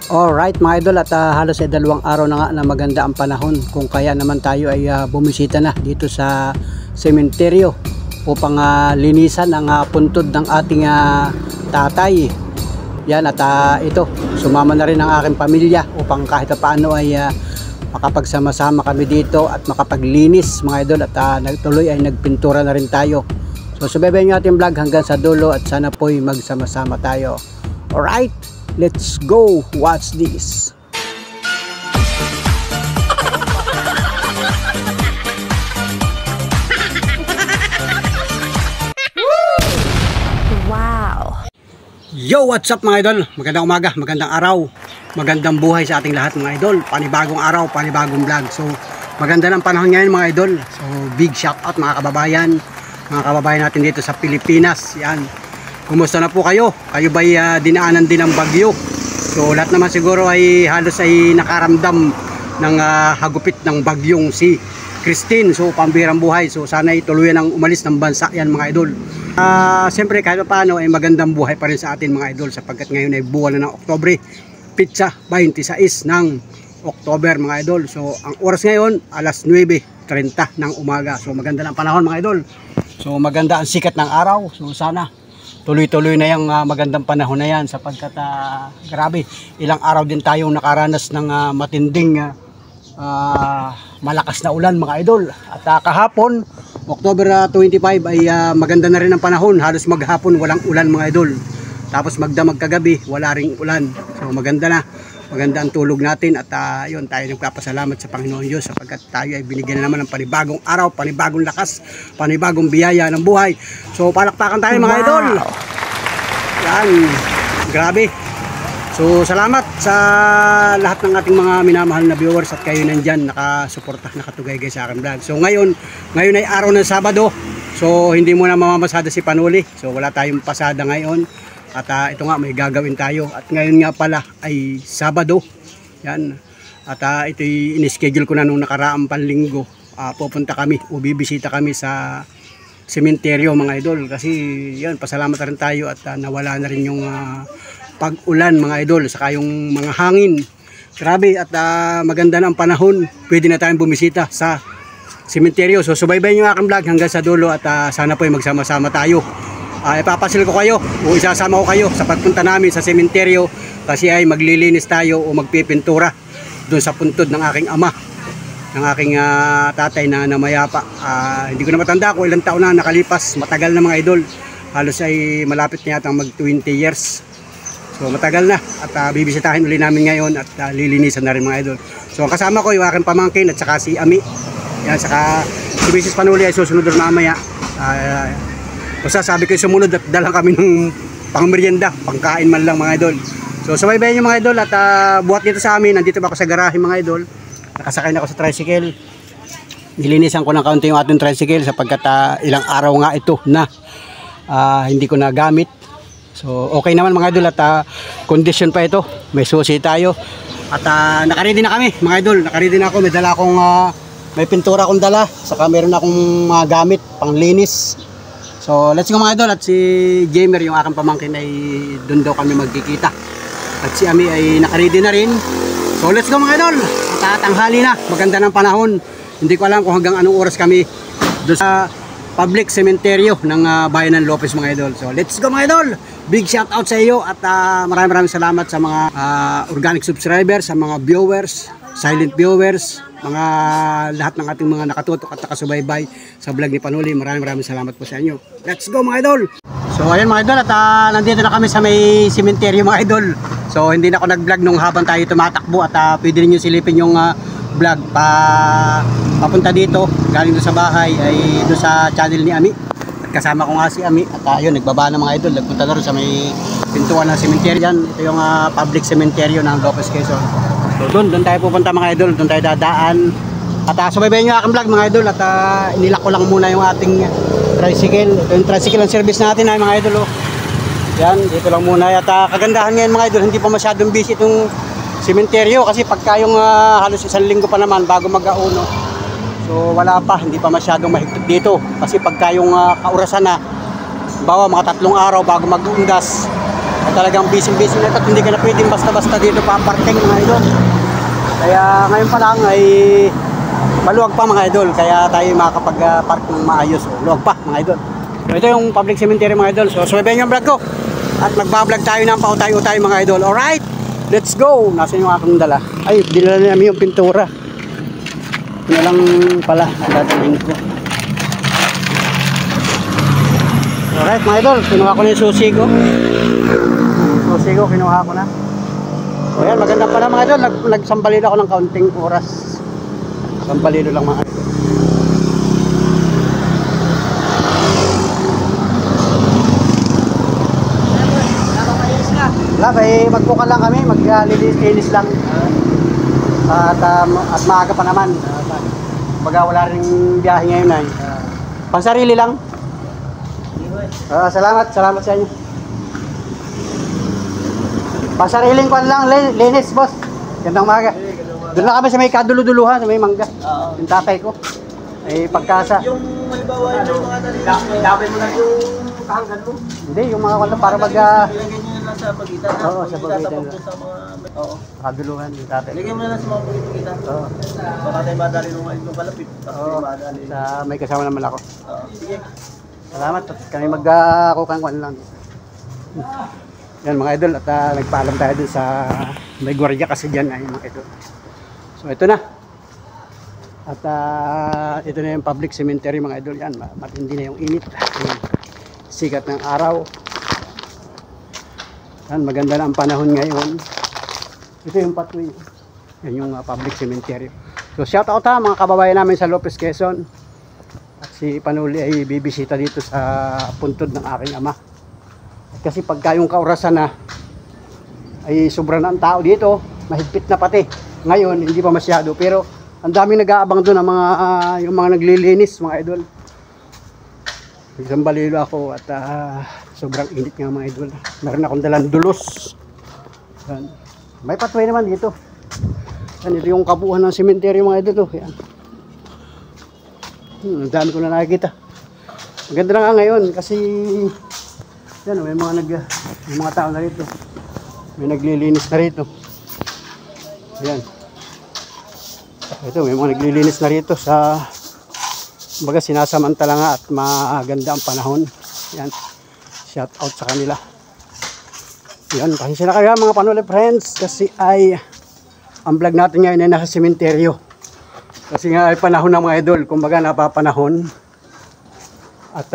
Alright mga idol, at halos ay 2 araw na nga na maganda ang panahon, kung kaya naman tayo ay bumisita na dito sa sementeryo upang linisan ang puntod ng ating tatay. Yan, at ito, sumama na rin ang aking pamilya upang kahit paano ay makapagsama-sama kami dito at makapaglinis mga idol, at tuloy ay nagpintura na rin tayo. So subaybayan nyo ating vlog hanggang sa dulo at sana po'y magsama-sama tayo. Alright, let's go watch this. Wow! Yo, what's up mga idol? Magandang umaga, magandang araw, magandang buhay sa ating lahat mga idol. Panibagong araw, panibagong vlog. So maganda ng panahon ngayon mga idol. So big shout out mga kababayan natin dito sa Pilipinas. Yan, kumusta na po kayo? Kayo ba'y dinaanan din ng bagyo? So lahat naman siguro ay halos ay nakaramdam ng hagupit ng bagyong si Christine. So pambirang buhay. So sana ay tuluyan ang umalis ng bansa yan mga idol. Siyempre kahit paano ay magandang buhay pa rin sa atin mga idol, sapagkat ngayon ay buwan na ng Oktobre, pizza 26 ng Oktober mga idol. So ang oras ngayon alas 9:30 ng umaga. So maganda ng panahon mga idol. So maganda ang sikat ng araw. So sana tuloy-tuloy na yung magandang panahon na yan, sapagkat grabe, ilang araw din tayong nakaranas ng matinding malakas na ulan mga idol. At kahapon October 25 ay maganda na rin ang panahon. Halos maghapon walang ulan mga idol. Tapos magdamag kagabi wala ring ulan. So maganda ang tulog natin. At yun, tayo nagpapasalamat sa Panginoon Diyos, sapagkat tayo ay binigyan na naman ng panibagong araw, panibagong lakas, panibagong biyaya ng buhay. So palakpakan tayo mga idol. Yan, grabe. So salamat sa lahat ng ating mga minamahal na viewers, at kayo nandyan nakasuporta, nakatugaygay sa akin vlog. So ngayon ay araw ng Sabado. So hindi muna mamamasada si Panuli. So wala tayong pasada ngayon. At ito nga, may gagawin tayo. At ngayon nga pala ay Sabado. Yan. At ito'y in-schedule ko na nung nakaraang panlinggo. Pupunta kami o bibisita kami sa sementeryo mga idol. Kasi yan, pasalamat rin tayo at nawala na rin yung pag-ulan mga idol, saka yung mga hangin. Grabe, at maganda na ang panahon. Pwede na tayong bumisita sa sementeryo. So subaybayan yung aking vlog hanggang sa dulo, at sana po ay magsama-sama tayo. Ipapasil ko kayo o isasama ko kayo sa pagpunta namin sa sementeryo, kasi ay maglilinis tayo o magpipintura doon sa puntod ng aking ama, ng aking tatay na namayapa. Hindi ko na matanda kung ilang taon na nakalipas. Matagal na mga idol. Halos ay malapit na yata mag 20 years. So matagal na, at bibisitahin ulit namin ngayon at lilinisan na rin mga idol. So kasama ko yung aking pamangkin at saka si Ami. Yan, saka si Mrs. Panuli ay susunod doon mamaya. Basta sabi ko sumunod at dalang kami ng pangmerienda, pangkain man lang mga idol. So subaybayan nyo mga idol, at buhat dito sa amin. Nandito ba ako sa garahe mga idol. Nakasakay na ako sa tricycle. Nilinisan ko ng kaunti yung ating tricycle, sapagkat ilang araw nga ito na hindi ko na gamit. So okay naman mga idol, at condition pa ito. May susi tayo. At nakaready na kami mga idol. Nakaready na ako. May dala akong may pintura akong dala. Saka meron akong mga gamit panglinis. So let's go mga idol. At si Gamer, yung aking pamangkin, ay doon daw kami magkikita. At si Ami ay nakaready na rin. So let's go mga idol. At tanghali na, maganda ng panahon. Hindi ko alam kung hanggang anong oras kami doon sa public cementerio ng bayan ng Lopez mga idol. So let's go mga idol. Big shout out sa iyo, at maraming salamat sa mga organic subscribers, sa mga viewers, silent viewers, mga lahat ng ating mga nakatutok at nakasubaybay sa vlog ni Panuli. Maraming salamat po sa inyo. Let's go mga idol. So ayan mga idol, at nandito na kami sa may sementeryo mga idol. So hindi na ako nag-vlog nung habang tayo tumatakbo, at pwede rin nyo silipin yung vlog papunta dito, galing doon sa bahay ay doon sa channel ni Ami. At kasama ko nga si Ami, at ayun, nagbaba na mga idol, nagpunta na rin sa may pintuan ng sementeryo. Ito yung public sementeryo ng Lopez, Quezon. So doon tayo pupunta mga idol, doon tayo dadaan. At subaybayan nyo aking vlog mga idol, at inilak ko lang muna yung ating tricycle. Ito yung tricycle ang service natin ay mga idol. Yan, dito lang muna. At kagandahan ngayon mga idol, hindi pa masyadong busy itong sementeryo, kasi pagka yung halos isang linggo pa naman bago mag-auno, so wala pa, hindi pa masyadong mahigpit dito. Kasi pagka yung kaurasan na, bawa mga 3 araw bago mag-uundas, talagang busy-busy na ito at hindi ka na pwedeng basta-basta dito paparking mga idol. Kaya ngayon pa lang ay maluwag pa mga idol, kaya tayo makakapag-park ng maayos. Luwag pa mga idol. So ito yung public cemetery mga idol. So subaybayan yung vlog ko at magbablog tayo ng pautay-utay mga idol. Alright, let's go. Nasaan yung aking dala? Ay, dinala namin yung pintura. Yun lang pala dadalhin ko. Alright mga idol, kinuha ko na yung susi ko. Susi ko, kinuha ko na. So yan, maganda pala mga idol. Nagsambalilo ako ng kaunting oras. Sambalilo lang mga idol. Wala, magbuka lang kami, maglilis lang. At maaga pa naman. Baga wala rin biyahe ngayon ay. Pansarili lang. Salamat sa inyo. Pansariling ko lang, linis boss. Gandang umaga. Doon lang kami sa may kaduluduluhan, sa may mangga. Yung tatay ko. Ay pagkasa. Yung halimbawa yung mga dami mo lang yung kahanggan mo. Hindi, yung mga kanta para mag... Ilagay nyo lang sa pagitan. Oo, sa pagitan. Sa mga... Oo. Kaduluhan yung tatay. Ilagay mo lang sa mga pagitan. Oo. Baka tayo madali nung kalapit. Oo. Sa may kasama naman ako. Oo. Sige. Salamat at kami magkakukang lang. Yan mga idol at nagpaalam tayo dun sa may gwardiya kasi dyan ay mga idol. So ito na. At ito na yung public cemetery mga idol. Yan, matindi na yung init. Yan. Sikat ng araw. Yan, maganda na ang panahon ngayon. Ito yung pathway. Yan yung public cemetery. So shout out ha mga kababayan namin sa Lopez, Quezon. At si Panuli ay bibisita dito sa puntod ng aking ama. Kasi pagka yung kaurasan na ay sobra na ang tao dito, mahigpit na pati. Ngayon hindi pa masyado pero ang daming nag-aabang doon ang mga yung mga naglilinis mga idol. Isang balilo ako at sobrang init nga mga idol. Meron akong dalang dulos. Yan. May pathway naman dito. Yan, ito yung kabuuan ng cemetery mga idol. Yan. Ang dami ko na nakikita. Maganda na nga ngayon kasi yan, may mga tao na rito. May naglilinis na rito. Ayan. Ito, may mga naglilinis na rito sa baga sinasamantala nga at maganda ang panahon. Ayan. Shout out sa kanila. Ayan, pasensya na kayo mga Panuli friends kasi ay ang vlog natin ngayon ay nasa sementeryo. Kasi nga ay panahon ng mga idol. Kumbaga napapanahon. At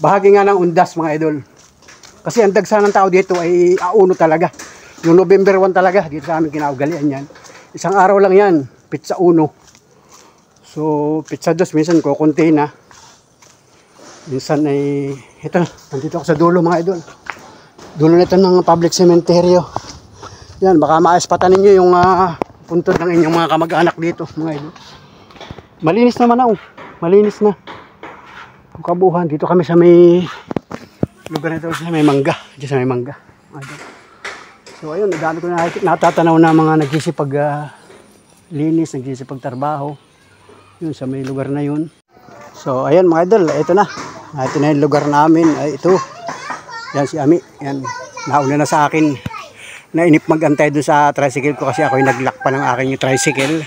bahagi nga ng undas mga idol. Kasi ang dagsa ng tao dito ay auno talaga. Yung November 1 talaga, dito sa amin kinaugalian yan. Isang araw lang yan, pizza 1. So, pizza 2, minsan kukunti na. Minsan ay, ito, nandito ako sa dulo mga idol. Dulo nito ng public cemetery. Yan, baka maaspatan ninyo yung puntod ng inyong mga kamag-anak dito mga idol. Malinis naman ako, malinis na. Ang kabuhan, dito kami sa may lugar nito sa may mangga. Dito sa may mangga. So ayun, dami ko na natatanaw na mga nagsisipag linis, nagsisipag trabaho. Yun sa may lugar na yun. So ayun mga idol, ito na. Ito na yung lugar namin. Ay, ito. Yan si Ami. Yan. Nauna na sa akin. Nainip mag-antay doon sa tricycle ko kasi ako yung naglock pa ng aking tricycle.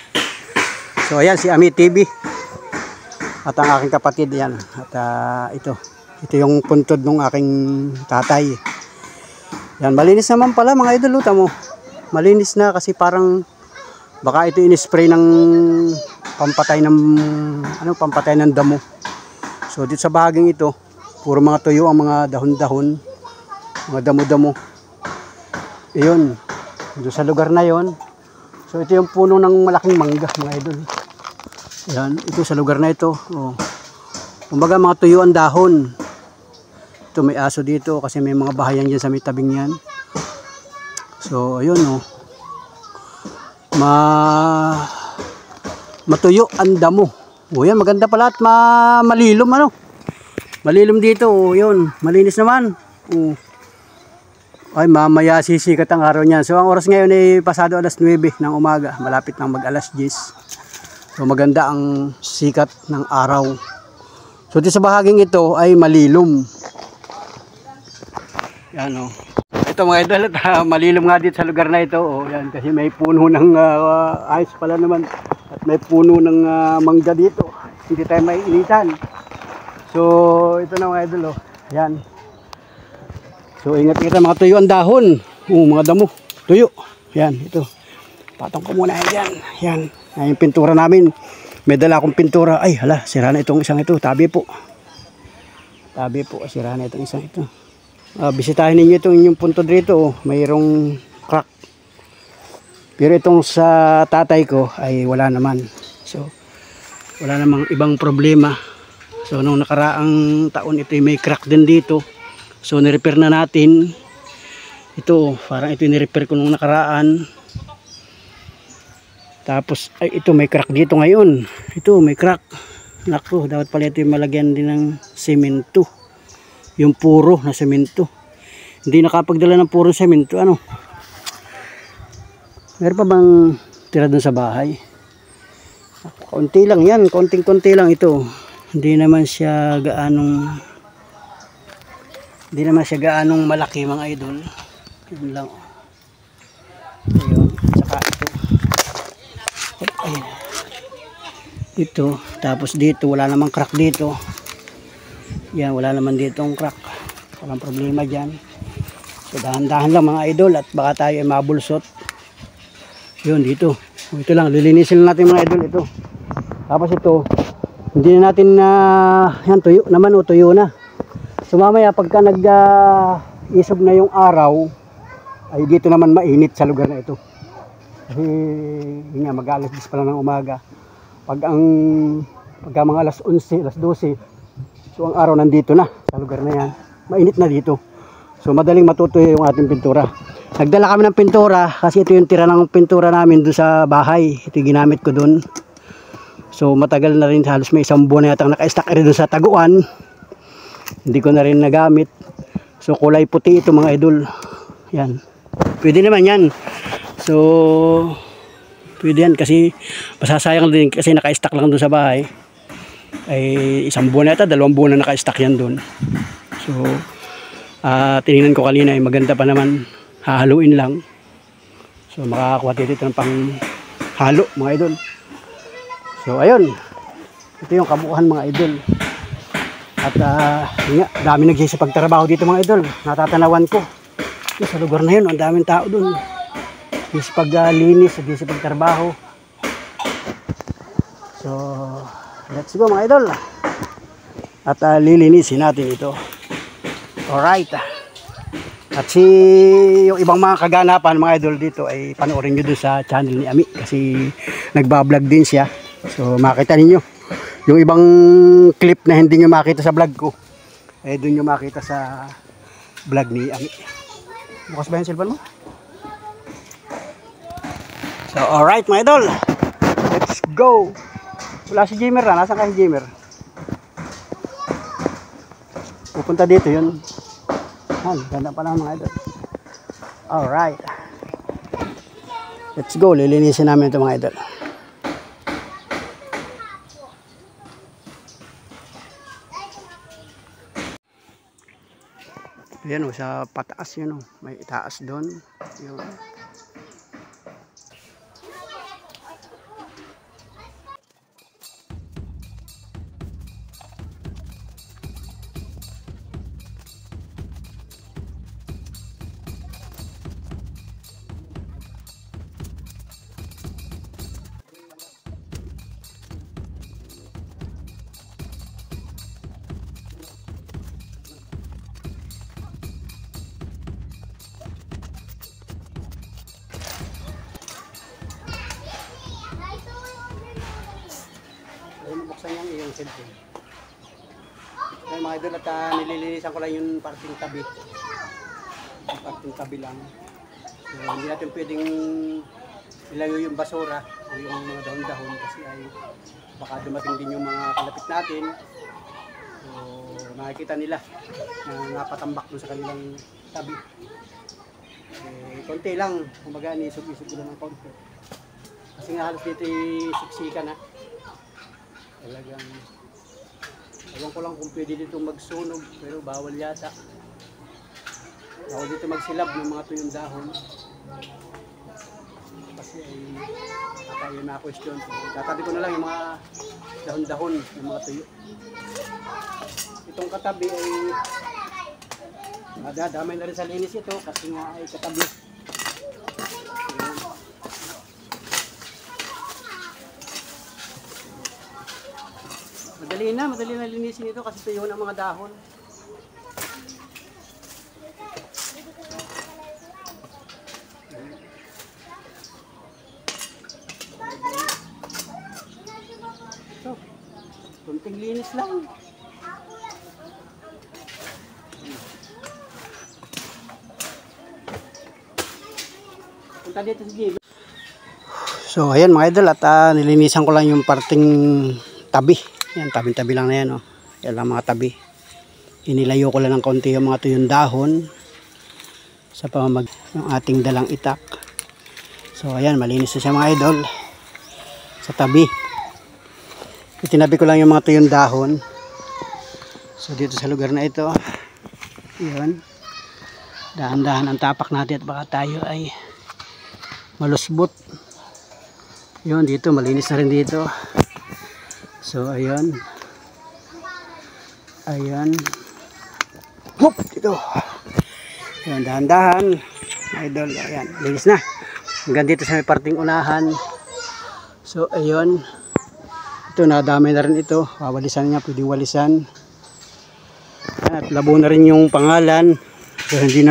So ayan si Ami TV. At ang aking kapatid yan. At ito yung puntod ng aking tatay. Yan, malinis naman pala mga idol. Luta mo. Malinis na kasi parang baka ito in-spray ng pampatay ng damo. So dito sa bahaging ito, puro mga tuyo ang mga dahon-dahon, mga damo-damo. Ayun, doon sa lugar na yon. So ito yung puno ng malaking mangga mga idol. Yan, ito sa lugar na ito. Oh. Kumbaga mga tuyo ang dahon. Ito may aso dito kasi may mga bahayan dyan sa may tabing yan. So ayun oh. Matuyo ang damo. O yan, maganda pala at malilom ano. Malilom dito, o yun. Malinis naman. O. Ay, mamaya sisikat ang araw niyan. So ang oras ngayon ay pasado alas 9 ng umaga. Malapit nang mag alas 10. So maganda ang sikat ng araw. So dito sa bahaging ito ay malilom. Yan o. Ito mga idol, malilom nga dito sa lugar na ito. O, yan, kasi may puno ng ayos pala naman. At may puno ng mangga dito. Hindi tayo maiinitan. So, ito na mga idol. O. Yan. So, ingat-ingat mga tuyo ang dahon. Mga damo. Tuyo. Yan, ito. Patong ko muna yan. Yan. Yan yung pintura namin. May dala akong pintura. Ay, hala, sira na itong isang ito. Tabi po. Tabi po, sira na itong isang ito. Bisitahin ninyo itong inyong punto dito. Oh. Mayroong crack. Pero itong sa tatay ko ay wala naman. So, wala namang ibang problema. So, nung nakaraang taon ito may crack din dito. So, nirepair na natin. Ito, parang ito nirepair ko nung nakaraan. Tapos, ay, ito may crack dito ngayon. Ito, may crack. Naku, dapat pala ito yung malagyan din ng semento. Yung puro na semento. Hindi nakapagdala ng puro semento. Ano? Meron pa bang tira dun sa bahay? Konti lang yan. Konting-konti lang ito. Hindi naman siya gaanong malaki mga idol. Yun lang. Ayun. Saka ito. Ayun. Ito. Tapos dito. Wala namang crack dito. Yan, wala naman dito ang crack. Walang problema dyan. So, dahan-dahan lang mga idol at baka tayo ay mabulsot. Yun, dito. Ito lang, lilinisin natin mga idol ito. Tapos ito, hindi na natin yan, tuyo naman o tuyo na. So, mamaya pagka nag-isog na yung araw, ay dito naman mainit sa lugar na ito. Kasi, yun nga, mag-alas 10 pa lang ng umaga. Pagka mga alas 11, alas 12, so ang araw nandito na sa lugar na yan. Mainit na dito. So madaling matutuyo yung ating pintura. Nagdala kami ng pintura kasi ito yung tira ng pintura namin doon sa bahay. Ito yung ginamit ko doon. So matagal na rin, halos may isang buwan na yatang naka-stack rin doon sa taguan. Hindi ko na rin nagamit. So kulay puti ito mga idol. Yan. Pwede naman yan. So pwede yan kasi masasayang din kasi naka-stack lang doon sa bahay. Ay isang buwan na ito, 2 buwan na naka-stack yan doon. So tinignan ko kanina ay maganda pa naman, hahaluin lang. So makakakuha dito ng pang halo mga idol. So ayun, ito yung kabuuhan mga idol. At nga, dami nagsisipagtrabaho dito mga idol. Natatanawan ko sa lugar na yun, ang daming tao doon. Nagsisipaglinis, nagsisipagtrabaho. So let's go mga idol. At lilinisin natin ito. Alright. At yung ibang mga kaganapan mga idol dito ay panoorin nyo doon sa channel ni Ami. Kasi nagbablog din siya. So makita ninyo. Yung ibang clip na hindi nyo makita sa vlog ko, eh doon nyo makita sa vlog ni Ami. Bukas ba yung cellphone mo? So alright mga idol. Let's go. Wala si Jimmer na. Nasaan ka si Jimmer? Pupunta dito yun. Ganda pa lang mga idol. Alright. Let's go. Lilinisin namin ito mga idol. Yan o. Sa pataas yun o. May itaas doon. Yun. Buksan yung iyong cellphone. Ay mga idol, at nililinisan ko lang yung parting tabi. Yung parting tabi lang. So, hindi natin pwedeng ilayo yung basura o yung mga dahon-dahon kasi ay baka dumating din yung mga kalapit natin. So nakikita nila na napatambak doon sa kanilang tabi. Konti lang, kumbaga nisog-isog lang ng konti. Kasi nga halos dito siksika na. Talagang ewan ko lang kung pwede dito magsunog pero bawal yata. Ako dito magsilab ng mga tuyong dahon. Kasi ay tayo na question. Tatabi ko na lang yung mga dahon-dahon ng mga tuyo. Itong katabi ay madadamay na rin sa linis ito kasi nga ay katabi. Madali na linisin ito kasi tuyo ng mga dahon. So, kunting linis lang. Punta dito si Jimmy. So, ayan mga idol at nilinisan ko lang yung parting tabi. Yan, tabi-tabi lang na yan. Oh. Yan lang mga tabi. Inilayo ko lang ng konti yung mga tuyong dahon sa pamamag ng ating dalang itak. So, ayan, malinis na siya mga idol. Sa tabi. Itinabi ko lang yung mga tuyong dahon. So, dito sa lugar na ito. Yun. Dahan-dahan ang tapak natin at baka tayo ay malusbot. Yun, dito malinis na rin dito. So ayan. Ayan. Hop, dito. Ayan, dahan-dahan. Idol, ayan, linis na. Hanggang dito sa may parting unahan. So ayun. Ito, nadami na rin ito. Wawalisan niya, pwedeng walisan. At labo na rin yung pangalan. So hindi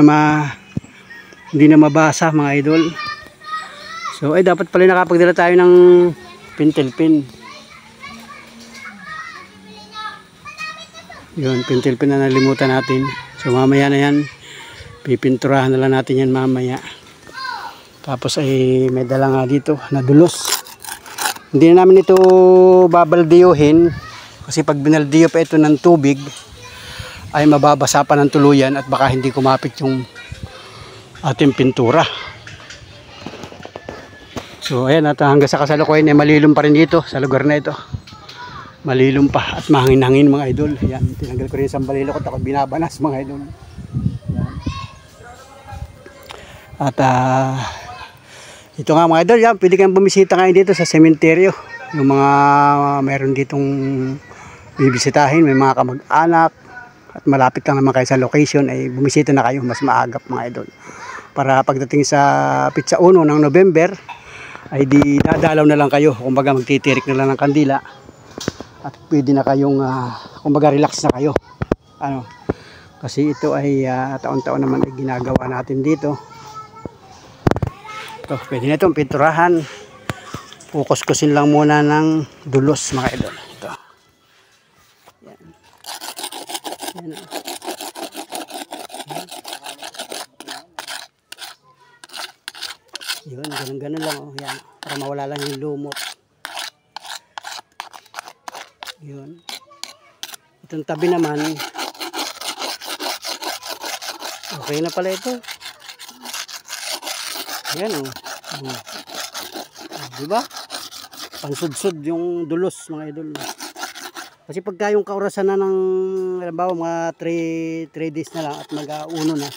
na mabasa mga idol. So ay dapat pala nakapagdala tayo ng pintel pin. Yun, pintel pin na nalimutan natin. So mamaya na yan. Pipinturahan na lang natin yan mamaya. Tapos ay may dala nga dito na dulos. Hindi na namin ito babaldiyuhin. Kasi pag binaldiyo pa ito ng tubig ay mababasa pa ng tuluyan at baka hindi kumapit yung ating pintura. So ayan, at hanggang sa kasalukuyan ay malilom pa rin dito sa lugar na ito. Malilom pa at mahangin-hangin mga idol. Ayan, tinanggal ko rin yung sambalilo ko at ako binabanas mga idol. Ayan. At ito nga mga idol, yan, pwede kayong bumisita ngayon dito sa sementeryo. Yung mga meron ditong bibisitahin, may mga kamag-anak at malapit lang naman kayo sa location ay bumisita na kayo mas maagap mga idol. Para pagdating sa Pitsa 1 ng November ay di dadalaw na lang kayo, kumbaga magtitirik na lang ng kandila at pwede na kayong kumbaga relax na kayo. Ano? Kasi ito ay taon-taon naman ay ginagawa natin dito. Ito, pwede na itong pinturahan. Kukuskusin lang muna ng dulos mga idol. Ito. Yan. Yan. Yun, ganun-ganun lang. Oh. Yan. Para mawala lang yung lumot. Yun. Itong tabi naman. Okay na pala ito. Yan o. Oh. Diba? Pansudsud yung dulos mga idol. Kasi pagka yung kaurasan na ng halimbawa mga 3 days na lang at mag-uno na,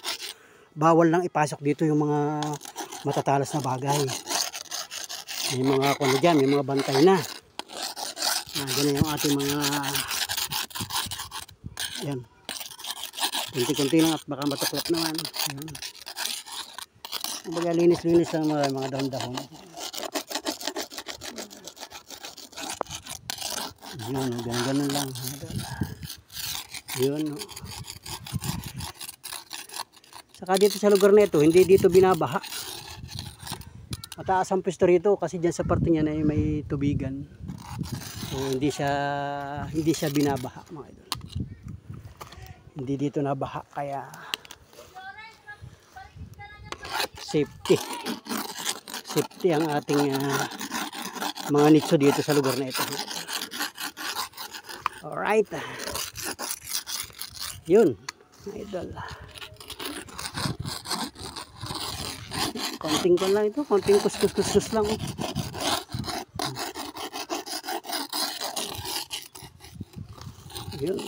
bawal lang ipasok dito yung mga matatalas na bagay. May mga kuno dyan, may mga bantay na. Ganyan yung ating mga yan. Kunti-kunti lang at baka matuklap naman. Kumbaga linis-linis lang mga dahon-dahon. Yun, ganun lang. Yun. Saka dito sa lugar na ito, hindi dito binabaha. Mataas ang pwesto rito kasi dyan sa parte niya ay may tubigan. So hindi siya binabaha mga idol. Hindi dito nabaha kaya safety ang ating mga nitso dito sa lugar na ito. Alright. Yun mga idol. Konting ko lang ito, konting kuskus lang. Yun.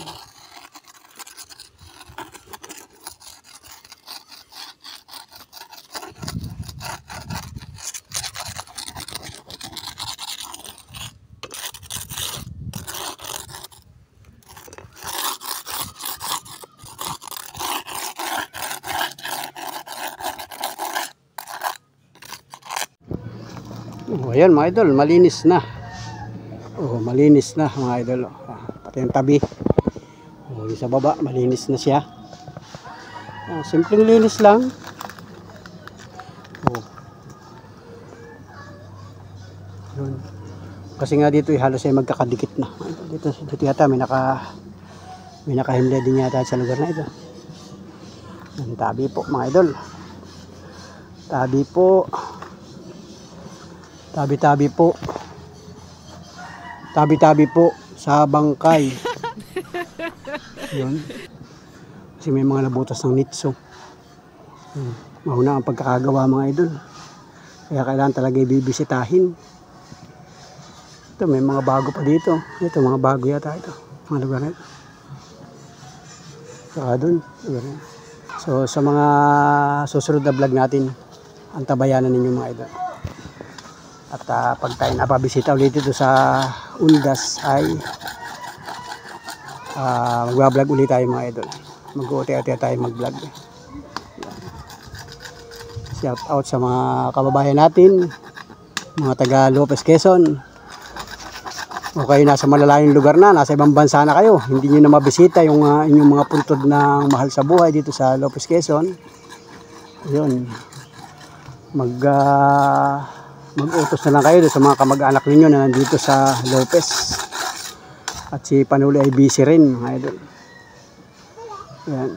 Oh, ayan mga idol, malinis na. Oh, malinis na mga idol. Pati yung tabi. Oh, yung sa baba, malinis na siya. Simpleng linis lang. Oh. Yun. Kasi nga dito halos ay magkakadikit na. Dito yata may nakahimle din yata sa lugar na ito. Ang tabi po mga idol. Tabi po. Tabi-tabi po. Tabi-tabi po sa bangkay. Yun. Kasi may mga nabutas ng nitso. Mahuna ang pagkakagawa mga idol. Kaya kailangan talaga ibibisitahin. Ito may mga bago pa dito. Ito mga bago yata ito. Mga lugar na ito. Saka dun. So sa mga susunod na vlog natin, ang tabayanan ninyo mga idol. At pag tayo napabisita ulit dito sa Undas ay magbablog ulit tayo mga idol. Mag-uti-uti tayo mag-vlog. Shout out sa mga kababayan natin, mga taga Lopez, Quezon. O kayo nasa malalayong lugar na, nasa ibang bansa na kayo, hindi nyo na mabisita yung inyong mga puntod ng mahal sa buhay dito sa Lopez, Quezon. Yun. Mag-utos na lang kayo sa mga kamag-anak ninyo na nandito sa Lopez. At si Panuli ay busy rin mga idol. Yan.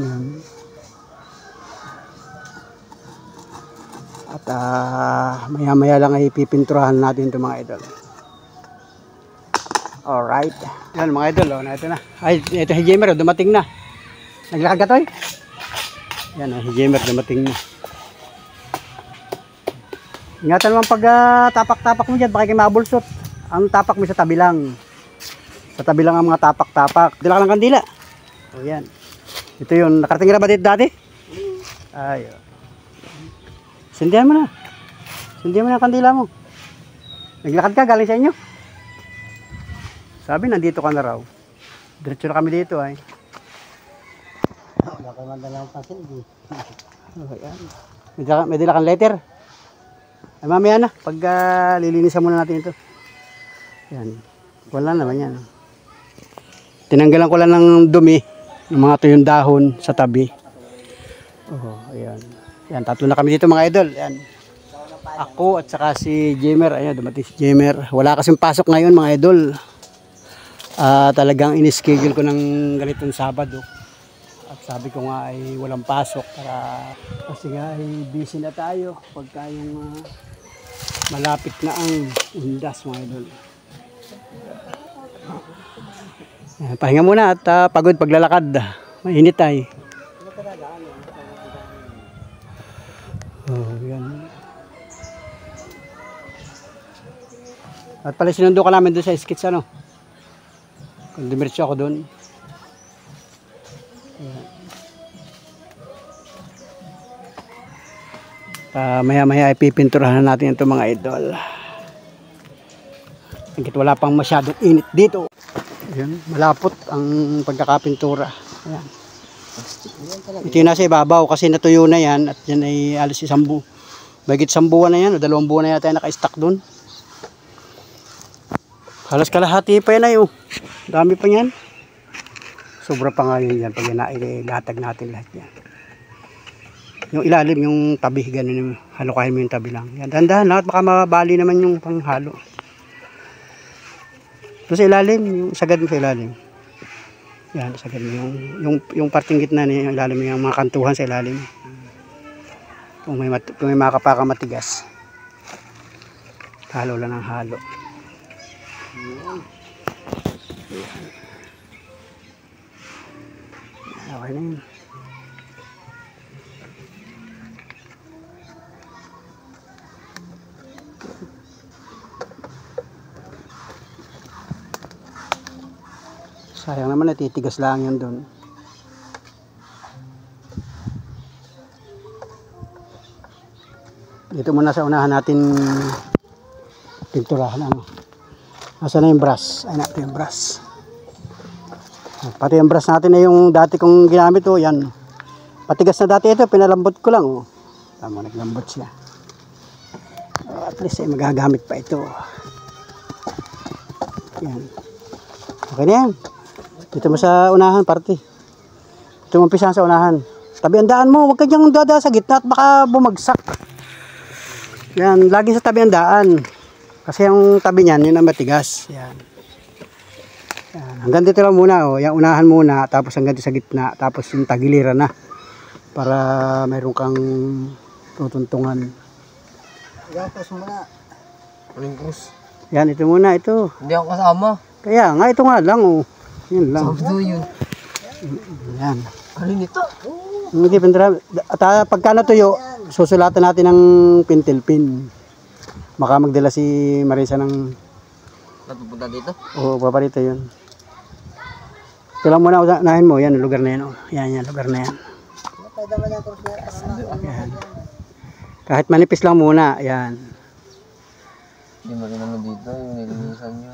Yan. At maya-maya lang ay pipinturahan natin ito mga idol. Alright. Yan mga idol. Oh, ito na. Ay, ito si Jamer. Dumating na. Naglakad ka toy? Yan si Jamer. Dumating na. Ingatan naman pag tapak-tapak mo dyan, baka kayo mabulsot. Ang tapak mo sa tabi lang. Sa tabi lang ang mga tapak-tapak. Dila ka ng kandila. O yan. Ito yun. Nakarating na ba dito dati? Ay. Sindihan mo na. Sindihan mo na ang kandila mo. Naglakad ka, galing sa inyo. Sabi, nandito ka na raw. Diretso na kami dito ay. Wala kayo mandalang pasindi. May dila kang letter. Ay mamaya na, pag lilinisan muna natin ito. Yan. Wala naman yan. Tinanggalan ko lang ng dumi, ng mga tuyong dahon sa tabi. Oh, ayan. Yan, tatlo na kami dito mga idol. Yan. Ako at saka si Jamer. Ayan, dumating si Jamer. Wala kasing pasok ngayon mga idol. Talagang in-schedule ko ng ganitong Sabado. At sabi ko nga ay walang pasok para kasi nga ay busy na tayo pagka yung malapit na ang Undas mga idol. Pahinga muna at pagod paglalakad. Mainit ay. Oh, yan. At pala sinundo ka namin doon sa skits ano. Kung dumiretso ako doon. Maya-maya ay pipinturahan natin ito mga idol. Hanggat wala pang masyadong init dito. Ayan, malapot ang pagkakapintura. Ayan. Ito yung nasa ibabaw kasi natuyo na yan at yan ay alas bagit 1 buwan na yan o 2 buwan na yata naka-stack doon. Halos kalahati pa yan ay oh. Dami pa yan. Sobra pa nga yun yan pag ilatag natin lahat yan. Yung ilalim, yung tabi, ganun, halukahin mo yung tabi lang. Yan, dahan-dahan lahat, baka mabali naman yung panghalo. Doon sa ilalim, yung sagad mo sa ilalim. Yan, sagad mo yung parting gitna niya, yung ilalim yung mga kantuhan sa ilalim. Kung may makapaka matigas. Halo lang ng halo. Okay na yun. Sayang naman natitigas lang yun doon. Dito muna sa unahan natin pinturahan ano. Nasaan na yung brush? Ay natin yung brush. Pati yung brush natin na yung dati kong ginamit oh, yan. Patigas na dati ito, pinalambot ko lang oh. Tama, naglambot siya. At least ay magagamit pa ito. Yan. Okay na yan. Dito mo sa unahan, parte. Dito mo umpisa sa unahan. Tabi ang daan mo, huwag ka diyang dada sa gitna at baka bumagsak. Yan, lagi sa tabi ang daan. Kasi yung tabi niyan, yun ang matigas. Yan. Yan. Hanggang dito lang muna, oh. Yung unahan muna, tapos hanggang dito sa gitna, tapos yung tagiliran na. Para mayroon kang tutuntungan. Yan, cross muna. Aling cross? Yan, ito muna, ito. Hindi ako kasama. Kaya nga, ito nga lang, oh. Yun lang. Sabdo yun. Yan. Ano nito? Hindi, pintura. At pagka natuyo, susulatan natin ng pintel pin. Baka magdala si Marisa ng... Napupunta dito? Oo, paparito yun. Ito lang muna, unahin mo. Yan, lugar na yan. Oh. Yan, lugar na yan. Yan. Kahit manipis lang muna. Yan. Hindi mo rin naman dito, yung nilinisan nyo.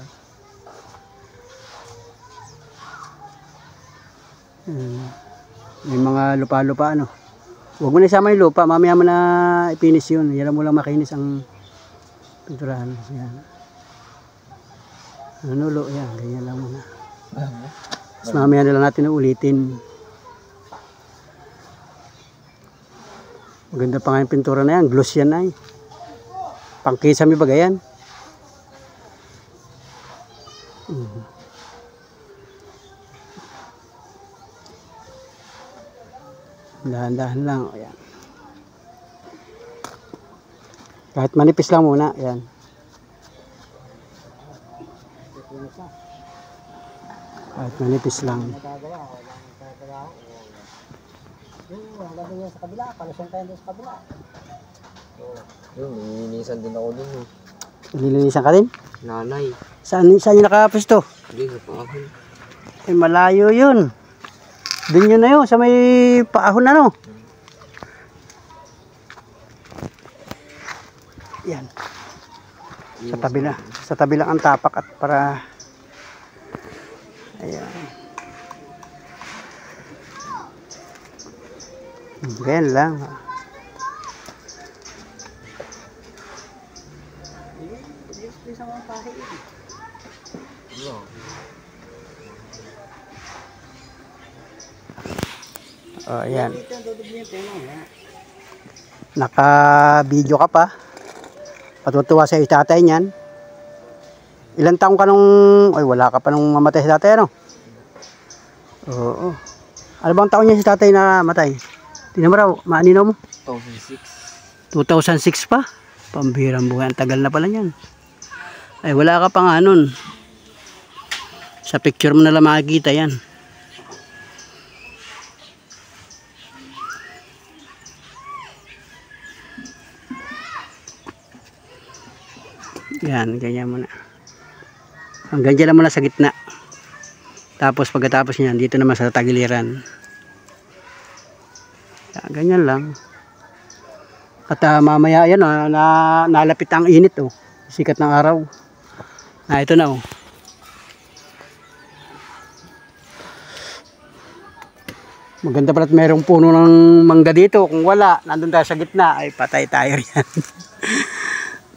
May mga lupa-lupa, ano. Huwag mo na isama yung lupa. Mamaya mo na ipinis yun. Yan mo lang makinis ang pinturahan. Yan. Nanulo, yan. Ganyan lang muna. Tapos mamaya na lang natin ulitin. Maganda pa nga yung pintura na yan. Gloss yan ay. Pangkisami ba yan? Dahan-dahan lang. Ayan. Kahit manipis lang muna. Ayan. Kahit manipis lang. Sa kabila, palusong tayo doon sa kabila. Yun, nilinisan din ako dun. Nililinisan ka din? Nanay. Saan yung nakapisto? Hindi, sa paahon. Ay, malayo yun. Doon yun na yun, sa may paahon na, no? Yan. Sa tabi lang ang tapak at para... Ayan. Ganyan lang. Oh, ayan. Naka-video ka pa. Patutuwa sa itatay niyan. Ilang taong ka nung... Ay, wala ka pa nung mamatay si tatay, ano? Oo. Ano bang taon niya si tatay na matay? Tingnan mo raw, maanino mo? 2006. 2006 pa? Pambirang buhay. Ang tagal na pala niyan. Ay, wala ka pa nga nun. Sa picture mo na lang makikita yan. Yan, ganyan muna. Hanggang dyan lang muna sa gitna. Tapos pagkatapos niyan, dito naman sa tagiliran. Yan, ganyan lang. At mamaya, yan nalapit ang init, oh. Sikat ng araw. Ito na, oh. Maganda pala at mayroong puno ng mangga dito. Kung wala, nandun tayo sa gitna, ay patay tayo riyan.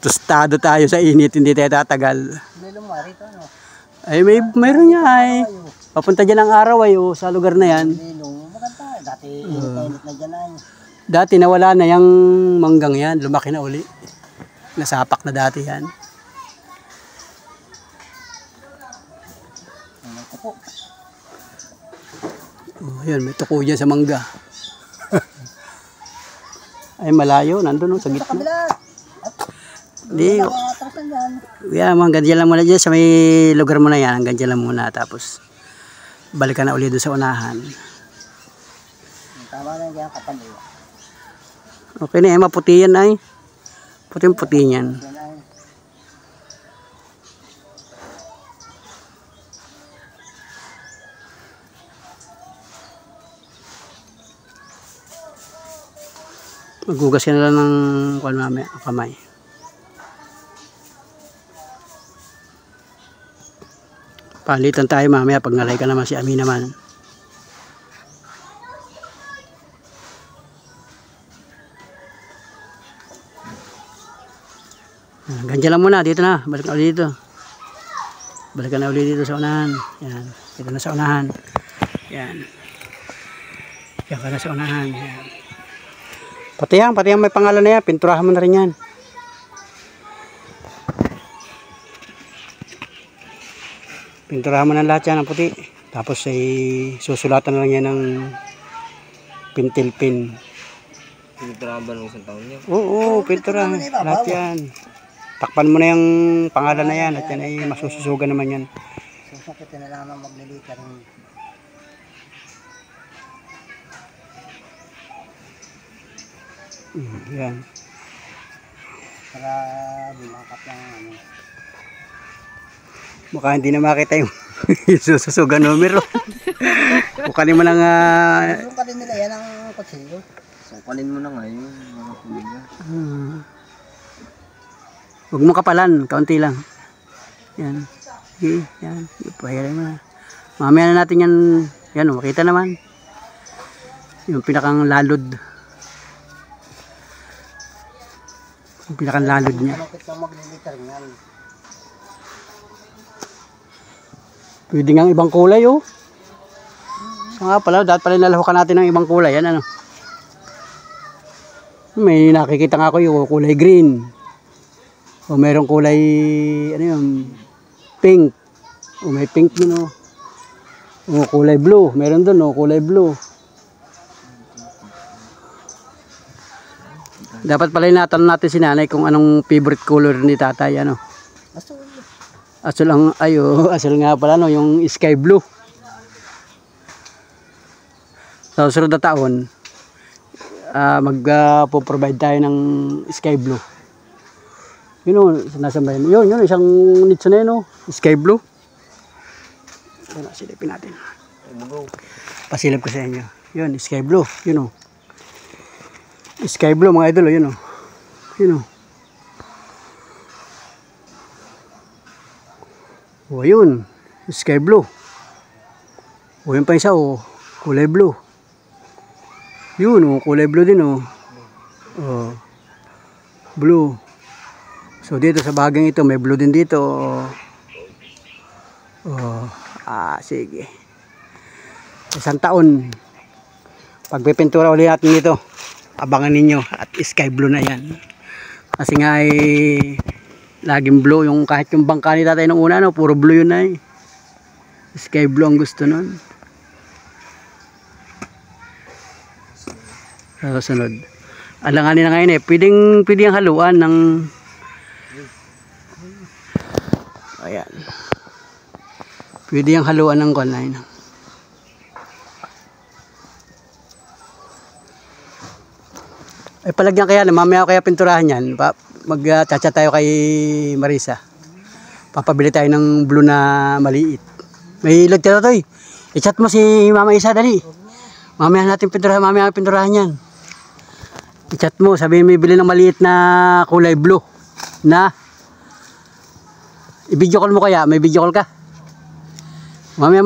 Tostado tayo sa init, hindi tayo tatagal. Ay, mayroon niya ay. Papunta dyan ang araw ay, oh, sa lugar na yan. Dati nawala na yung manggang yan, lumaki na uli. Nasapak na dati yan. Oh, yun, may tuko dyan sa mangga. Ay, malayo, nandun, oh, sa gitna. Hindi. Yeah, hanggang dyan lang muna dyan sa may lugar mo na yan. Hanggang dyan lang muna. Tapos balik ka na ulit doon sa unahan. Tama na yan kapal. Okay na, maputi yan ay. Puti-puti yan. Maghugas ka na lang ng kamay. Palitan tayo mamaya pag nalay ka naman si Ami naman. Ganyan lang muna, dito na. Balik na ulit dito. Balik na ulit dito sa unahan. Yan. Dito na sa unahan. Yan. Yan ka na sa unahan. Yan. Pati yan may pangalan na yan. Pinturahan mo na rin yan. Pinturahan mo na lahat yan ng puti. Tapos ay susulatan na lang yan ng pintil pin. Piniturahan ba ng isang taon niya? Oo, pinturahan. Lahat yan. Takpan mo na yung pangalan na yan at yan ay masususugan naman yan. Susukitin na lang ng maglilita rin. Yan. Para bumakap lang ano. Mukha hindi na makita yung sususugan numero. Bukanin mo lang Susukitin nila yan ang kutsilyo. Sungkalin mo na nga yung mga kuliga. Huwag mo kapalan, kaunti lang. Yan. Okay, yan. Ipahiray mo na. Mamaya na natin yan. Yan, makita naman. Yung pinakang lalod. Yung pinakang lalod niya. Anong kitang maglilita rin yan? Pwede nga ibang kulay, oh. So nga pala, dapat pala nalahukan natin ng ibang kulay. Yan, ano. May nakikita nga ako yung kulay green. O merong kulay, ano yun, pink. O may pink yun, oh. O kulay blue. Meron dun, oh, kulay blue. Dapat pala natanong natin si nanay kung anong favorite color ni tatay, ano. Asul. Asul ang, ayo, asul nga pala, no, yung sky blue. Sa susunod na taon, magpo-provide tayo ng sky blue. Yun o, nasa bayan. Yun, isang nitso na yun o, sky blue. Yun, silipin natin. Pasilip ko sa inyo. Yun, sky blue. Yun o. Sky blue mga idol o, yun o. Yun o. O, yun. Sky blue. O, yun pa isa o. Kulay blue. Yun o, kulay blue din o. O. Blue. So, dito sa bagang ito, may blue din dito. O. Sige. Isang taon. Pagpipintura ulit natin dito. Abangan ninyo. At sky blue na yan. Kasi nga ay laging blue yung kahit yung bangka ni tatay nung una, no, puro blue yun ay. Sky blue ang gusto nun. Sunod. Alanganin na ngayon eh. Pwedeng haluan ng ayan. Pwede yung haluan ng konay. Ay palagyan kaya, mamaya kaya pinturahan yan. Mag-chat tayo kay Marisa. Papabili tayo ng blue na maliit. May ilog tayo to eh. I-chat mo si Mama Isa, dali. Mamaya natin pinturahan yan. I-chat mo, sabihin may bili ng maliit na kulay blue. Na i-video call mo kaya, may video call ka. Mamaya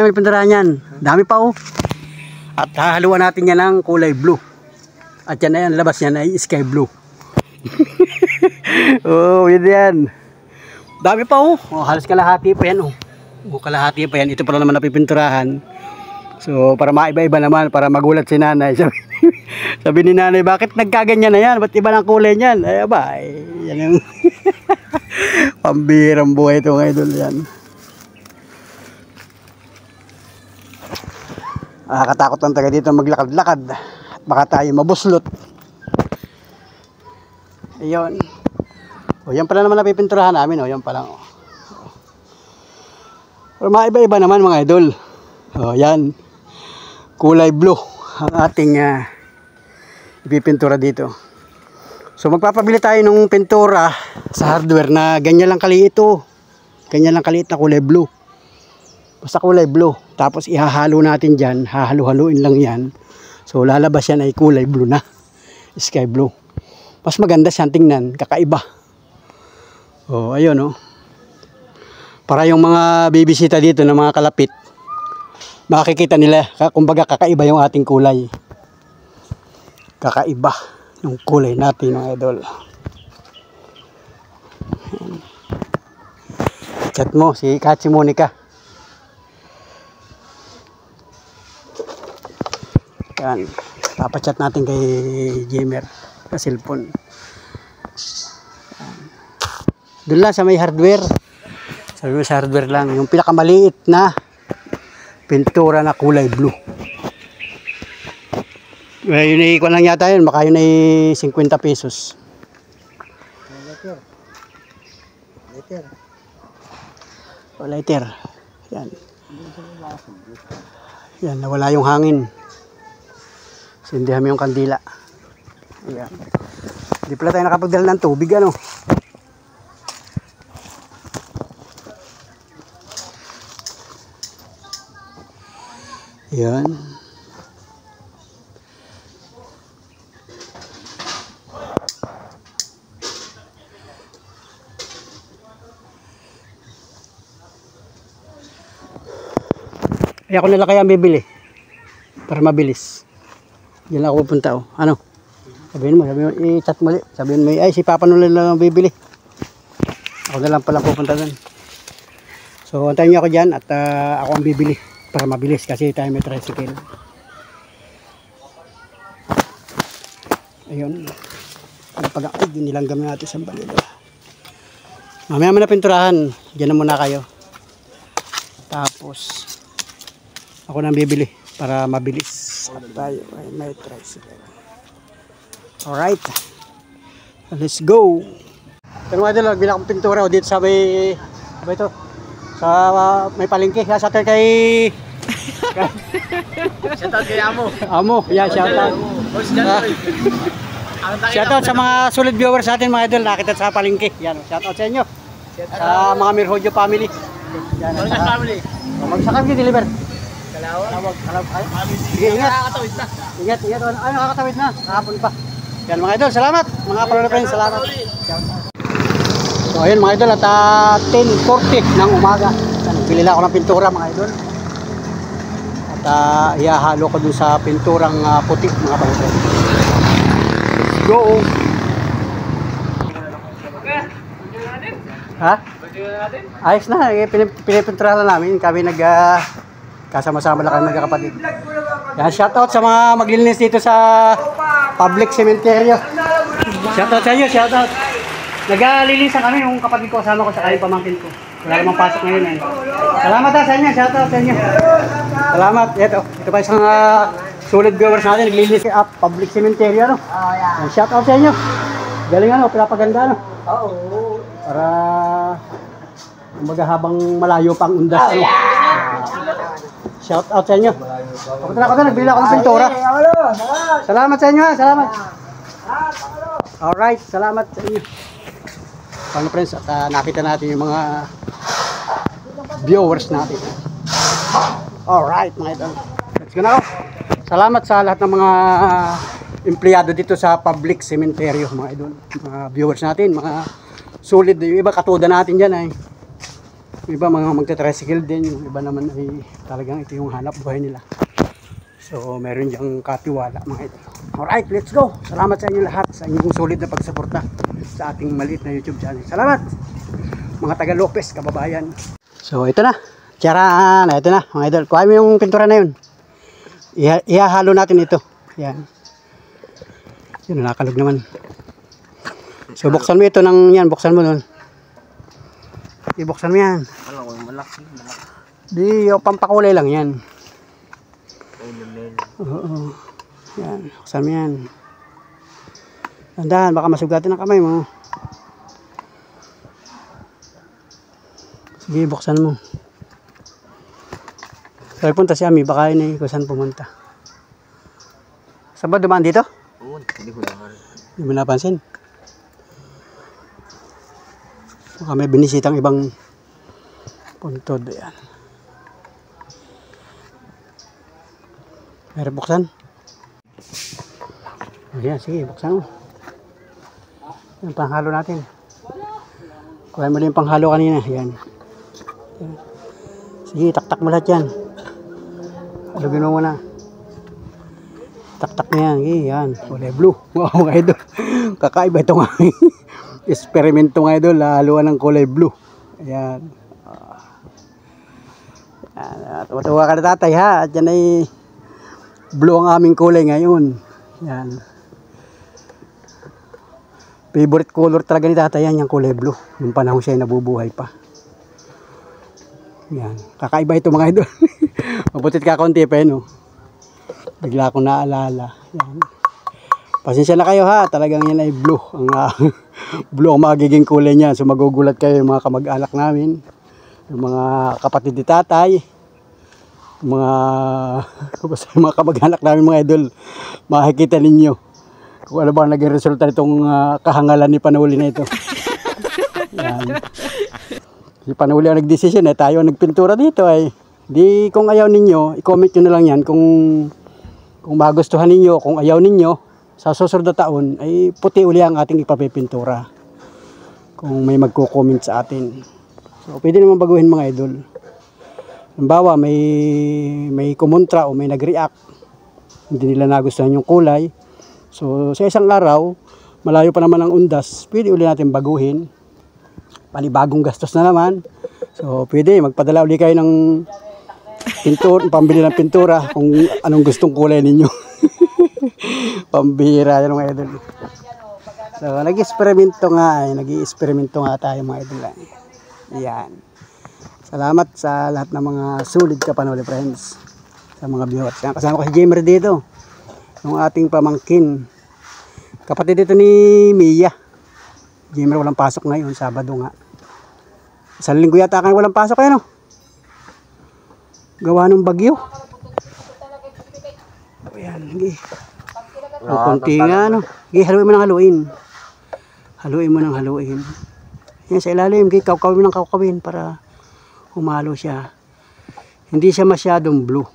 may pinturahan yan. Dami pa oh. At hahaluan natin yan ng kulay blue. At yan na yan, labas yan ay sky blue. Oh, yun yan. Dami pa oh. Halos kalahati pa yan oh. Kalahati pa yan. Ito pala naman napipinturahan. So, para maiba-iba naman, para magulat si nanay. Sabi ni nanay, bakit nagkaganyan na yan? Ba't iba ng kulay niyan? Ay, aba, yan yung pambirang buhay ito ng idol yan. Nakakatakot ang taga dito maglakad-lakad. At baka tayo mabuslot. Ayun. O, yan pala naman napipinturahan namin. O, yan pala. O. Pero maiba-iba naman mga idol. O, yan. Kulay blue ang ating ipipintura dito. So magpapabili tayo ng pintura sa hardware na ganyan lang kaliit ito. Ganyan lang kaliit na kulay blue. Basta kulay blue. Tapos ihahalo natin dyan. Hahalo-haluin lang yan. So lalabas yan ay kulay blue na. Sky blue. Mas maganda siyang tingnan. Kakaiba. Oh, ayun oh. Para yung mga bibisita dito ng mga kalapit, makikita nila, kumbaga kakaiba yung ating kulay. Kakaiba yung kulay natin mga idol. Chat mo si Katsi Monica. Yan. Papachat natin kay Gamer sa cellphone. Doon lang sa may hardware. Sabi mo sa hardware lang. Yung pinakamaliit na pintura na kulay blue. Yun ay ikuan lang yata yun. Baka yun ay 50 pesos. Later. O lighter. Yan. Yan, nawala yung hangin. Sindihan mo yung kandila. Ayan. Hindi pala tayo nakapagdala ng tubig, ano? Yan. Ay, ako nila kaya bibili para mabilis. Diyan lang ako pupunta, oh. Ano? Sabihin mo, i-chat mo ulit. Sabihin mo, ay si Papa Nolan lang bibili. Ako na lang pala pupunta doon. So, antayin niyo ako dyan at ako ang bibili para mabilis kasi tayo may tricycle. Ayun. Ano pag ay, nilanggam natin sa balila. Mamaya mo na pinturahan. Diyan na muna kayo. Tapos ako nang bibili para mabilis at tayo ay may tricycle. Alright, let's go. Pero mga idol, nagbila akong pintura dito sa may ba ito? Sa may palengke. Sa atin kay Shoutout kay Amo. Amo, yeah, shoutout. Shoutout sa mga solid viewers sa atin mga idol. Nakita sa palengke. Yan, shoutout sa inyo. Sa mga Mirhojo family. Yan, sa family. Magsakam kayo deliver. Kalawag. Sige, ingat. Nakakatawid na. Ingat. Ay, nakakatawid na. Kahapon pa. Yan mga idol, salamat. Mga pala friends, salamat. So ayun mga idol, at 10:40 ng umaga. Bili na ako ng pintura mga idol. At ihahalo ko dun sa pinturang puti mga pala friends. Let's go. Ha? Ayos na, pinipintura na namin. Kami kasama-sama lang kami magkakapatid. Yan, shoutout sa mga maglilinis dito sa public cemetery. Shoutout sa inyo, shoutout. Naglilinis kami yung kapatid ko, kasama ko sa kayo pamangkin ko. Wala namang pasok ngayon eh. Salamat sa inyo, shoutout sa inyo. Salamat. Ito pa isang solid viewers natin, naglilinis sa public cemetery. Ano? Yan, shoutout sa inyo. Galing ano, pinapaganda ano. Oo. Para habang malayo pang undas. Ano? Shout out sa inyo. Papunta ako doon, nagbili ako ng pintura. Salamat sa inyo ha, salamat. Alright, salamat sa inyo. Paano friends, at nakita natin yung mga viewers natin. Alright mga idol. Let's go na ako. Salamat sa lahat ng mga empleyado dito sa public cemetery mga idol. Mga viewers natin, mga solid. Yung iba katuda natin dyan ay. Yung iba mga magta-tricycle din, yung iba naman ay talagang ito yung hanap buhay nila. So meron diyang katiwala mga ito. Alright, let's go. Salamat sa inyo lahat sa inyong solid na pagsuporta sa ating maliit na YouTube channel. Salamat mga taga Lopez, kababayan. So ito na, tiyaraan, ito na mga idol. Kuha mo yung pintura na yun. Ihahalo natin ito. Yan. Yun, nakakalog naman. So buksan mo ito ng yan, buksan mo nun. Ibuksan mo yan. Alam ko, malaki. Di, pampakulay lang yan. Oo. Yan, buksan mo yan. Tandaan, baka masugatan ang kamay mo. Sige, buksan mo. Kaya punta si Ami, baka yun kung saan pumunta. Saan ba dumaan dito? Oo, hindi ko naman. Hindi mo napansin. Baka may binisitang ibang puntod. Ayan. Pero buksan. Ayan, sige, buksan mo. Yung panghalo natin. Kuha mo din yung panghalo kanina. Ayan. Ayan. Sige, taktak mo lahat yan. Alugin mo muna. Taktak mo yan. Sige, yan. Kulay blue. Wow, mga idol. Kakaiba ito nga. Eksperimento nga idol, haluan ng kulay blue. Ayan. Tuwa ka na tatay ha. At yan ay blue ang aming kulay ngayon. Yan. Favorite color talaga ni tatay yan, yung kulay blue. Yung panahon siya ay nabubuhay pa. Yan. Kakaiba ito mga idol. Mabutit ka konti pa yun. Oh. Bigla akong naalala. Yan. Pasensya na kayo ha. Talagang yan ay blue. Ang blue ang magiging kulay niya. So magugulat kayo yung mga kamag-anak namin. Yung mga kapatid ni tatay. Yung mga kamag-anak namin mga idol. Makikita ninyo kung ano ba naging resulta nitong kahangalan ni Panuli na ito. Yan. Si Panuli ang nagdesisyon tayo ang nagpintura dito ay. Di kung ayaw ninyo, i-comment nyo na lang yan kung magustuhan ninyo, kung ayaw ninyo, sa susunod na taon ay puti uli ang ating ipapipintura. Kung may magko-comment sa atin. So pwede naman baguhin mga idol. Halimbawa may kumontra o may nag-react. Hindi nila nagustuhan yung kulay. So sa isang araw, malayo pa naman ang undas, pwede uli natin baguhin. Panibagong gastos na naman. So pwede magpadala uli kayo ng pambili ng pintura kung anong gustong kulay ninyo. Pambihira yan mga idol. So nag-eksperimento nga tayo mga idol. Ayan. Salamat sa lahat ng mga sulit ka Panuli friends. Sa mga viewers. Kasama ko si Jamer dito. Yung ating pamangkin. Kapatid dito ni Mia. Jamer walang pasok ngayon, Sabado nga. Sa linggo yata kayo walang pasok no? Gawa ng bagyo. Ayan, sige. Kunti nga Sige, haluin mo ng haluin. Haluin mo ng haluin. Yan sa ilalim, kawkawin mo ng kawkawin para humalo siya. Hindi siya masyadong blue.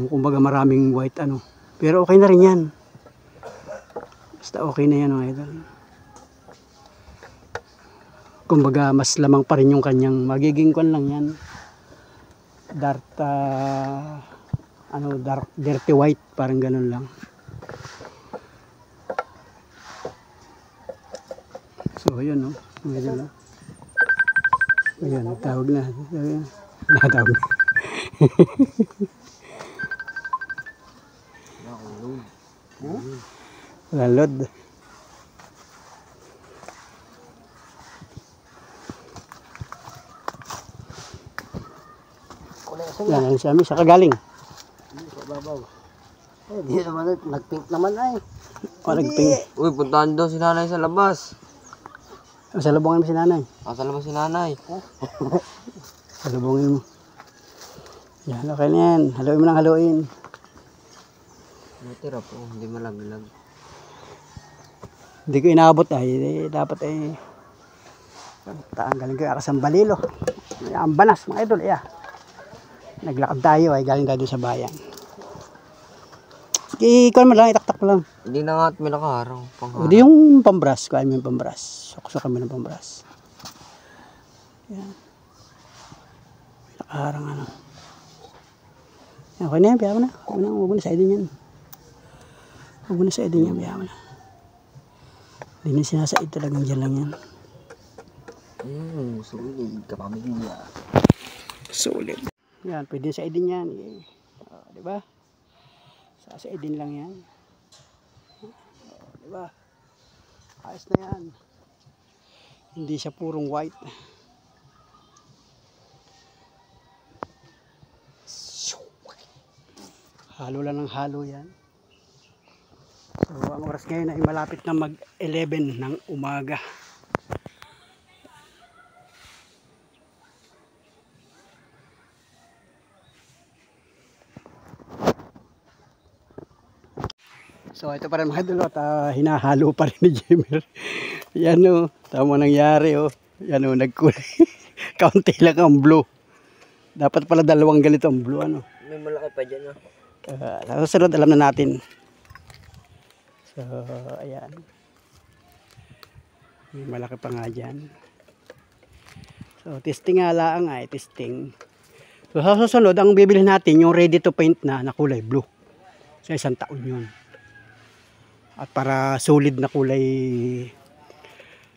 Kumbaga maraming white Pero okay na rin yan. Basta okay na yan mga idol. Kumbaga mas lamang pa rin yung kanyang magiging kwan lang yan. Dark dirty white, parang ganun lang. So ayun mga idol. Ayan, tawag na. Natawag na. Lalod. Yan siya sa kagaling. Babaw. Di naman, nagpink naman ay. Nagpink. Uy, puntahan daw si nanay sa labas. Salubungin mo si nanay. Sa labas si nanay. Salubungin mo. Yan, okay na yan. Haluin mo ng haluin. Natira po, hindi malaglag. Hindi ko inaabot dapat tanggalin ko yung aras ang balilo. Ang banas mga idol. Naglakad tayo galing tayo sa bayan. Ikaw mo lang, itaktak mo lang. Hindi na nga at may nakaharang. Hindi yung pambras, kuhain mo yung pambras. Sukso kami ng pambras. Yan. Nakaharang Yan, okay na yan, piyaw na. Huwag mo na sa idin yan. Huwag mo na sa idin yan, piyaw na. Hindi na sinasaid talagang dyan lang yan. Sulit ka pamilya. Sulit. Yan, pwede sa idin yan. Diba? Sa idin lang yan. Diba? Ayos na yan. Hindi siya purong white. Halo lang ng halo yan. So ang oras ngayon ay malapit na mag 11 ng umaga. So ito pa rin mga idol hinahalo pa rin ni Jamer. Yan tama nangyari Yan nagkulay. Kaunti lang ang blue. Dapat pala dalawang ganito ang blue May malaki pa dyan sa susunod alam na natin. So ayan. May malaki pa nga dyan. So testing nga lang testing. So sa susunod ang bibili natin yung ready to paint na kulay blue. Sa isang taon yun. At para solid na kulay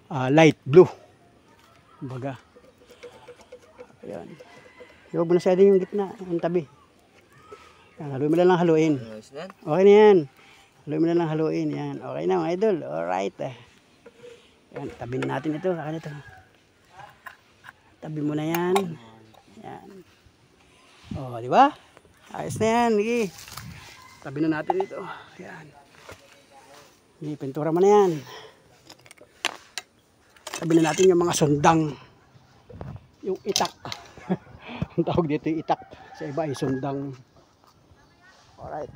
light blue. Kumbaga. Ayan. Huwag mo na siyado yung gitna, yung tabi. Yan, haluin mo na lang haluin. Ayos na yan. Okay na yan. Haluin mo na lang haluin. Yan. Okay na mga idol. Alright. Yan, tabi natin ito. Akin ito. Tabi mo na yan. Yan. O, di ba? Ayos na yan. Sige. Tabi na natin ito. Yan. Sige, pintura mo na yan. Tabi na natin yung mga sundang. Yung itak. Ang tawag dito yung itak. Sa iba ay sundang. Alright.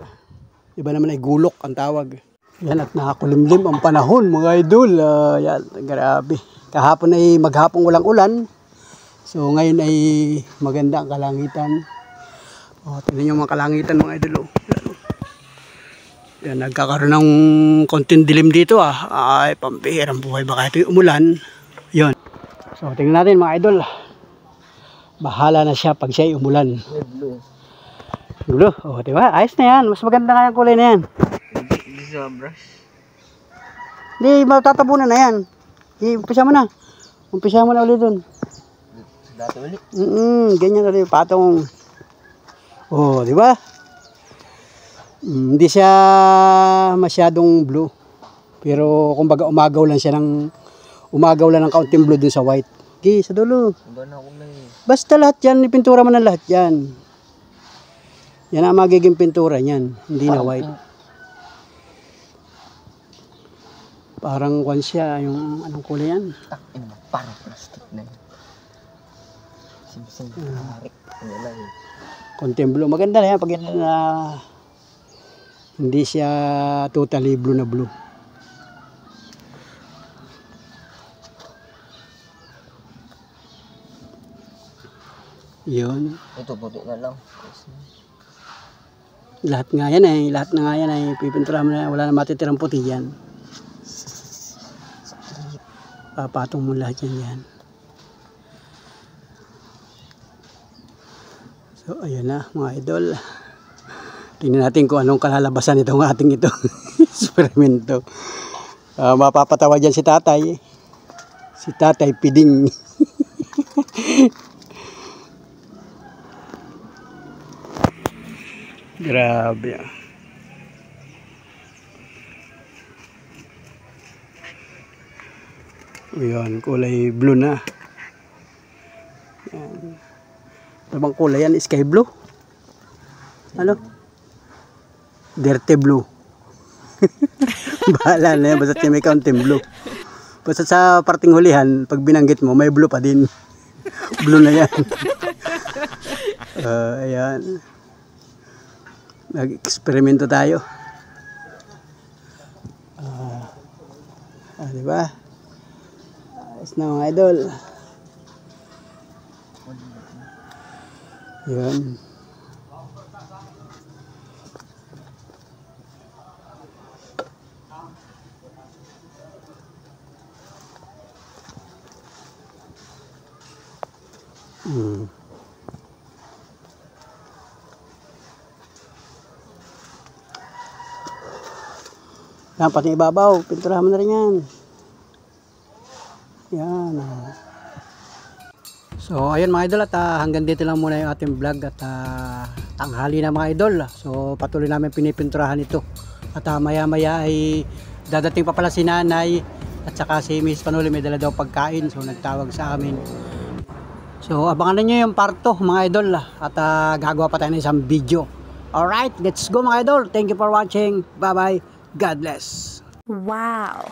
Iba naman ay gulok ang tawag. Yan, at nakakulimlim ang panahon mga idol. Yan, grabe. Kahapon ay maghapong walang ulan. So ngayon ay maganda ang kalangitan. Tingnan nyo mga kalangitan mga idol. Yan, nagkakaroon ng konting dilim dito Ay, pampihirang buhay. Baka ito'y umulan. Yun. So tingnan natin mga idol. Bahala na siya pag siya'y umulan. Blue. Blue. Diba? Ayos na yan. Mas maganda nga yung kulay na yan. Hindi sa brush. Hindi, matatabunan na yan. Umpisa mo na. Umpisa mo na ulit dun. Dati ulit. Ganyan ulit. Patong. Di ba? Hindi siya masyadong blue. Pero kumbaga umagaw lang ng kaunting blue dun sa white. Okay, sa dulo. Iba na ako na eh. Basta lahat yan, ipintura mo na lahat yan. Yan ang magiging pintura niyan, hindi na white. Parang kwan siya, yung anong kulay yan? Parang plastic na yun. Simsim. Tarik. Ano lang eh. Konting blue. Maganda na yan pag yan na hindi siya totally blue na blue. Yun. Ito puti na lang. Lahat nga yan lahat na nga yan pipinturahan mo na, wala na matitirang puti yan. Papatong mo lahat yan. So ayun na mga idol. Tingnan natin kung anong kalalabasan itong ating ito. Eksperimento. Mapapatawa dyan si tatay. Si tatay Piding. Grabe. Ayan, kulay blue na. Ayan. Ano bang kulay yan? Sky blue? Ano? Dirty blue. Bahala na yan. Basta may kaunting blue. Basta sa parting hulihan, pag binanggit mo, may blue pa din. Blue na yan. Ayan. Nag-eksperimento tayo. Diba? Ayos na mga idol. Yun. Yan, pati ibabaw, pinturahan mo na rin yan. Yan. So, ayun mga idol, at hanggang dito lang muna yung ating vlog at tanghali na mga idol. So, patuloy namin pinipinturahan ito. At maya maya ay dadating pa pala si nanay at saka si Miss Panuli, may dala daw pagkain. So, nagtawag sa amin. So, abangan nyo yung part 2 mga idol at gagawa pa tayo ng isang video. Alright, let's go mga idol. Thank you for watching. Bye bye. God bless. Wow.